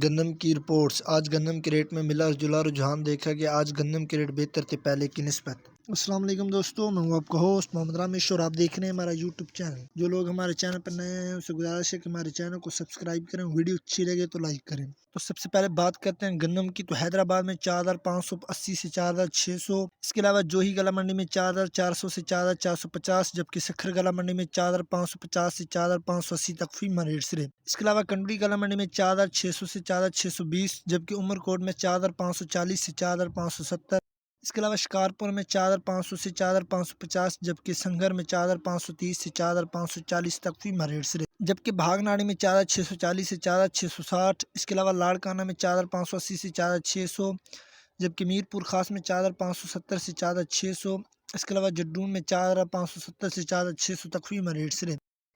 گندم کی رپورٹس۔ آج گندم کے ریٹ میں ملا جلا رجحان دیکھا گیا۔ آج گندم کے ریٹ بہتر تھے پہلے کی نسبت۔ السلام علیکم دوستو، میں ہوں آپ کا ہوسٹ محمد رامش اور آپ دیکھ رہے ہیں ہمارا یوٹیوب چینل۔ جو لوگ ہمارے چینل پر نئے ہیں اسے گزارش ہے کہ ہمارے چینل کو سبسکرائب کریں، ویڈیو اچھی لگے تو لائک کریں۔ تو سب سے پہلے بات کرتے ہیں گندم کی۔ تو حیدرآباد میں 4580 سے 4600، اس کے علاوہ جوہی گلا منڈی میں 4400 سے 4450، جبکہ سکھر گلا منڈی میں 4550 سے 4580 تک فی من ریٹ سے۔ اس کے علاوہ کنڈلی گلا منڈی میں 4600 سے 4620، جبکہ عمر کوٹ میں 4540 سے 4570۔ اس کے علاوہ شکارپور میں 4500 سے 4550، جبکہ سنگر میں 4530 سے 4540 تک فی من ریٹ سے۔ جبکہ بھاگناڑی میں 4640 سے 4660۔ اس کے علاوہ لاڑکانہ میں 4580 سے 4600، جبکہ میر پور خاص میں 4570 سے 4600۔ اس کے علاوہ جڈون میں 4570 سے 4600 تک فی من ریٹ سے۔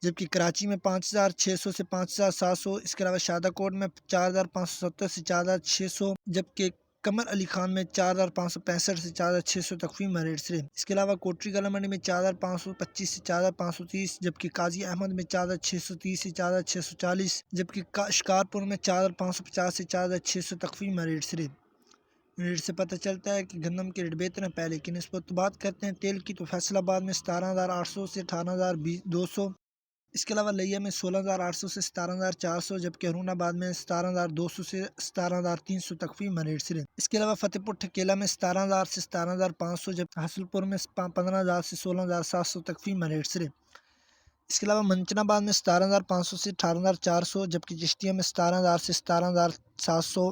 جبکہ کراچی میں 5600 سے 5700۔ اس کے علاوہ شادہ کوٹ میں 4570 سے 4600، جبکہ قمر علی خان میں 4565 سے 4600 تک فی من ریٹ سے۔ اس کے علاوہ کوٹری گلا منڈی میں 4525 سے 4530، جبکہ قاضی احمد میں 4630 سے 4640، جبکہ شکارپور میں 4550 سے 4600 تک فی من ریٹ سے۔ ریٹ سے پتہ چلتا ہے کہ گندم کے ریٹ بہتر ہیں پہلے کی نسبت۔ تو بات کرتے ہیں تیل کی۔ تو فیصل آباد میں 17800 سے 18200، اس کے علاوہ لیا میں 16800 سے 17400، جبکہ ہرون آباد میں 17200 سے 17300 تک فی من ریٹ سے۔ اس کے علاوہ فتح پور ٹھکیلا میں 17000 سے 17500، جبکہ حاصل پور میں 15000 سے 16700 تک فی من ریٹ سے۔ اس کے علاوہ منچن آباد میں 17500 سے 18400، جبکہ چشتیہ میں 17000 سے 17700۔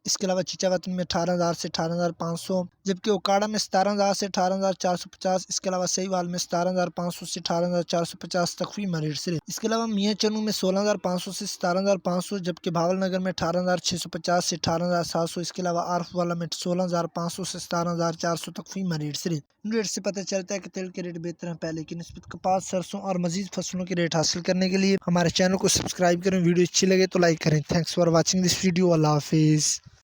اس کے علاوہ چچا وطن میں 18000 سے 18500، جبکہ اوکاڑا میں 17000 سے 18450۔ اس کے علاوہ سہیوال میں 17500 سے 18450 تک فی من ریٹ سے۔ اس کے علاوہ میاں چنو میں 16500 سے 17500، جبکہ بھاول نگر میں 18650 سے 18700۔ اس کے علاوہ عارف والا میں 16500 سے 17400 تک فی من ریٹ سے۔ ریٹ سے پتہ چلتا ہے کہ تیل کے ریٹ بہتر ہیں پہلے کی نسبت۔ کپاس، سرسوں اور مزید فصلوں کے ریٹ حاصل کرنے کے لیے ہمارے چینل کو سبسکرائب کریں، ویڈیو اچھی لگے تو لائک کریں۔ Thanks for watching this video. اللہ حافظ۔